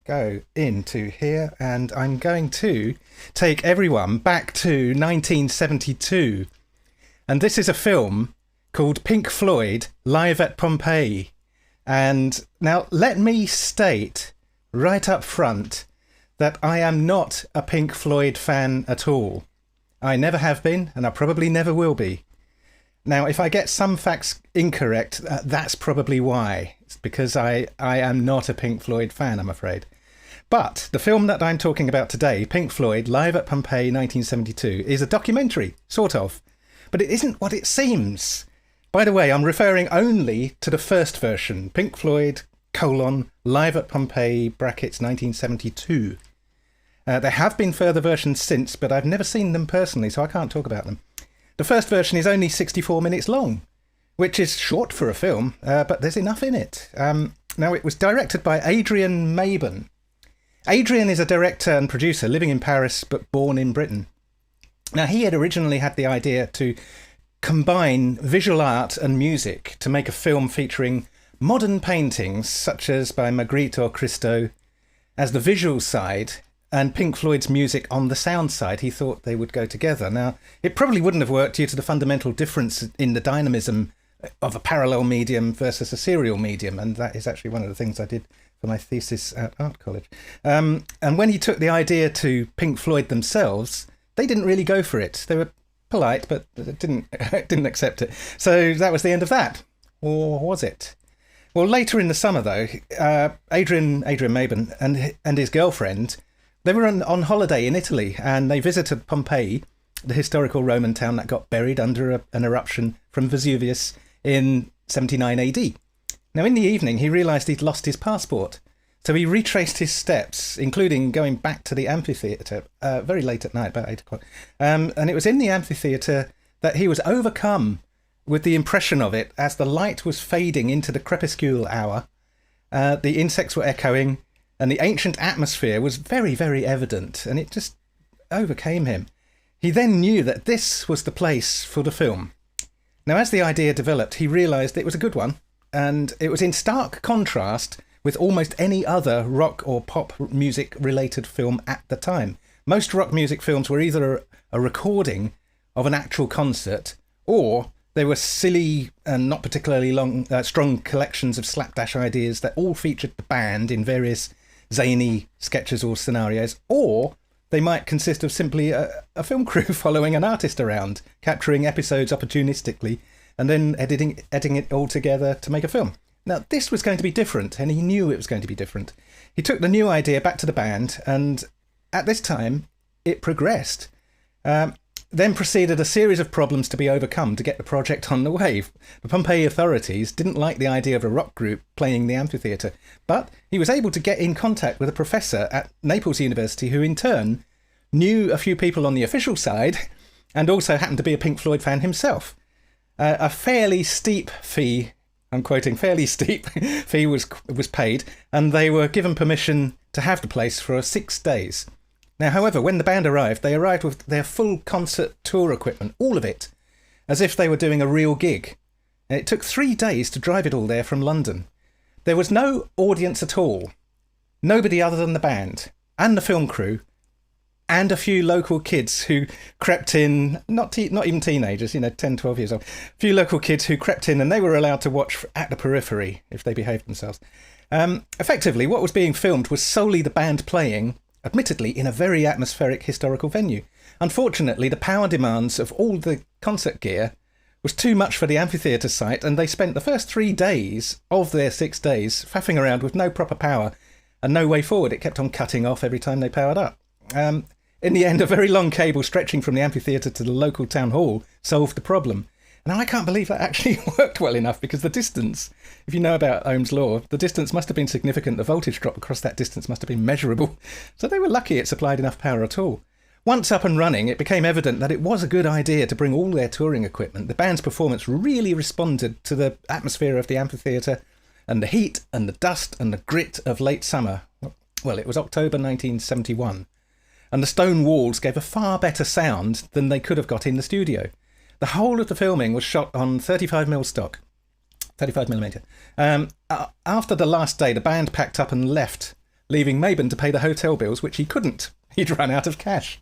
go into here and I'm going to take everyone back to 1972. And this is a film called Pink Floyd Live at Pompeii. And now let me state right up front that I am not a Pink Floyd fan at all. I never have been, and I probably never will be. Now, if I get some facts incorrect, that's probably why. It's because I am not a Pink Floyd fan, I'm afraid. But the film that I'm talking about today, Pink Floyd Live at Pompeii 1972, is a documentary, sort of. But it isn't what it seems. By the way, I'm referring only to the first version, Pink Floyd, Live at Pompeii, brackets 1972. There have been further versions since, but I've never seen them personally, so I can't talk about them. The first version is only 64 minutes long, which is short for a film, but there's enough in it. Now, it was directed by Adrian Maben. Adrian is a director and producer living in Paris, but born in Britain. Now, he had originally had the idea to combine visual art and music to make a film featuring modern paintings such as by Magritte or Christo as the visual side and Pink Floyd's music on the sound side. He thought they would go together. Now, it probably wouldn't have worked due to the fundamental difference in the dynamism of a parallel medium versus a serial medium, and that is actually one of the things I did for my thesis at art college. And when he took the idea to Pink Floyd themselves, they didn't really go for it. They were polite, but didn't accept it. So that was the end of that. Or was it? Well, later in the summer, though, Adrian Maben and his girlfriend, they were on holiday in Italy, and they visited Pompeii, the historical Roman town that got buried under an eruption from Vesuvius in 79 AD. Now, in the evening, he realised he'd lost his passport. So he retraced his steps, including going back to the amphitheatre very late at night, about 8 o'clock. And it was in the amphitheatre that he was overcome with the impression of it as the light was fading into the crepuscule hour. The insects were echoing, and the ancient atmosphere was very, very evident, and it just overcame him. He then knew that this was the place for the film. Now, as the idea developed, he realised it was a good one, and it was in stark contrast with almost any other rock or pop music related film at the time. Most rock music films were either a recording of an actual concert, or they were silly and not particularly strong collections of slapdash ideas that all featured the band in various zany sketches or scenarios, or they might consist of simply a film crew following an artist around, capturing episodes opportunistically, and then editing it all together to make a film. Now, this was going to be different, and he knew it was going to be different. He took the new idea back to the band, and at this time, it progressed. Then proceeded a series of problems to be overcome to get the project on the way. The Pompeii authorities didn't like the idea of a rock group playing the amphitheatre, but he was able to get in contact with a professor at Naples University who in turn knew a few people on the official side and also happened to be a Pink Floyd fan himself. A fairly steep fee, I'm quoting, fairly steep fee was paid, and they were given permission to have the place for 6 days. Now, however, when the band arrived, they arrived with their full concert tour equipment, all of it, as if they were doing a real gig. And it took 3 days to drive it all there from London. There was no audience at all. Nobody other than the band and the film crew and a few local kids who crept in, not even teenagers, 10, 12 years old, a few local kids who crept in and they were allowed to watch at the periphery if they behaved themselves. Effectively, what was being filmed was solely the band playing, admittedly in a very atmospheric historical venue. Unfortunately, the power demands of all the concert gear was too much for the amphitheatre site, and they spent the first 3 days of their 6 days faffing around with no proper power and no way forward. It kept on cutting off every time they powered up. In the end, a very long cable stretching from the amphitheatre to the local town hall solved the problem. And I can't believe that actually worked well enough, because the distance, if you know about Ohm's law, the distance must have been significant. The voltage drop across that distance must have been measurable. So they were lucky it supplied enough power at all. Once up and running, it became evident that it was a good idea to bring all their touring equipment. The band's performance really responded to the atmosphere of the amphitheatre and the heat and the dust and the grit of late summer. Well, it was October 1971. And the stone walls gave a far better sound than they could have got in the studio. The whole of the filming was shot on 35mm stock. 35mm. After the last day, the band packed up and left leaving Mabon to pay the hotel bills, which he couldn't. He'd run out of cash.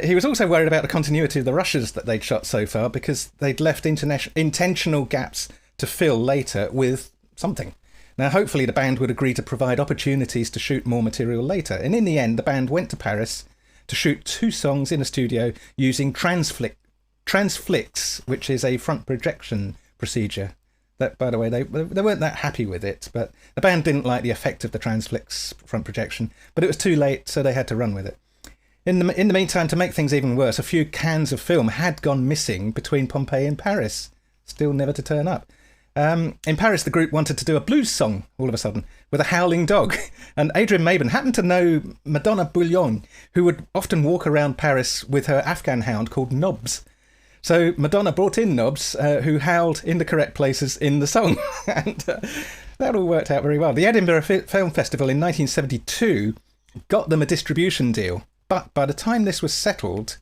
He was also worried about the continuity of the rushes that they'd shot so far because they'd left intentional gaps to fill later with something. Now, hopefully the band would agree to provide opportunities to shoot more material later. And in the end, the band went to Paris to shoot 2 songs in a studio using Transflix, which is a front projection procedure. That, by the way, they weren't that happy with it, but the band didn't like the effect of the Transflix front projection, but it was too late, so they had to run with it. In the meantime, to make things even worse, a few cans of film had gone missing between Pompeii and Paris, still never to turn up. In Paris, the group wanted to do a blues song, all of a sudden, with a howling dog. And Adrian Mabon happened to know Madonna Bouillon, who would often walk around Paris with her Afghan hound called Nobs. So Madonna brought in Nobs, who howled in the correct places in the song. And that all worked out very well. The Edinburgh Film Festival in 1972 got them a distribution deal. But by the time this was settled,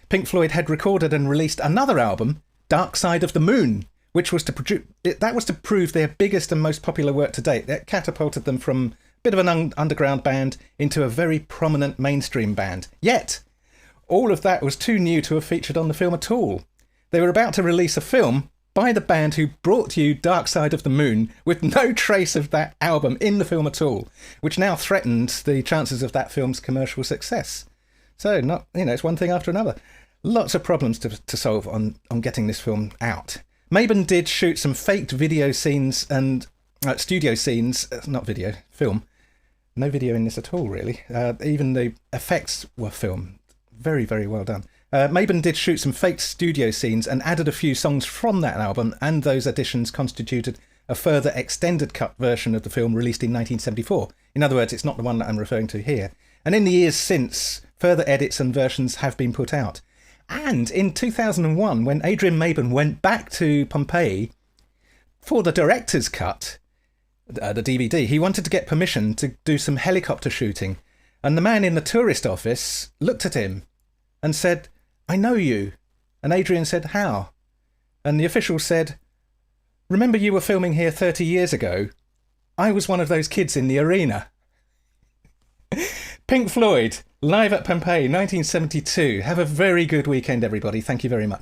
Pink Floyd had recorded and released another album, Dark Side of the Moon, which was to prove their biggest and most popular work to date. That catapulted them from a bit of an underground band into a very prominent mainstream band. Yet, all of that was too new to have featured on the film at all. They were about to release a film by the band who brought you Dark Side of the Moon with no trace of that album in the film at all, which now threatened the chances of that film's commercial success. So, it's one thing after another. Lots of problems to solve on getting this film out. Mabon did shoot some faked video scenes and studio scenes, not video, film. No video in this at all, really. Even the effects were film. Very, very well done. Mabon did shoot some fake studio scenes and added a few songs from that album, and those additions constituted a further extended cut version of the film released in 1974. In other words, it's not the one that I'm referring to here. And in the years since, further edits and versions have been put out. And in 2001, when Adrian Mabon went back to Pompeii for the director's cut, the DVD, he wanted to get permission to do some helicopter shooting. And the man in the tourist office looked at him and said, "I know you." And Adrian said, "How?" And the official said, "Remember you were filming here 30 years ago? I was one of those kids in the arena." Pink Floyd, live at Pompeii, 1972. Have a very good weekend, everybody. Thank you very much.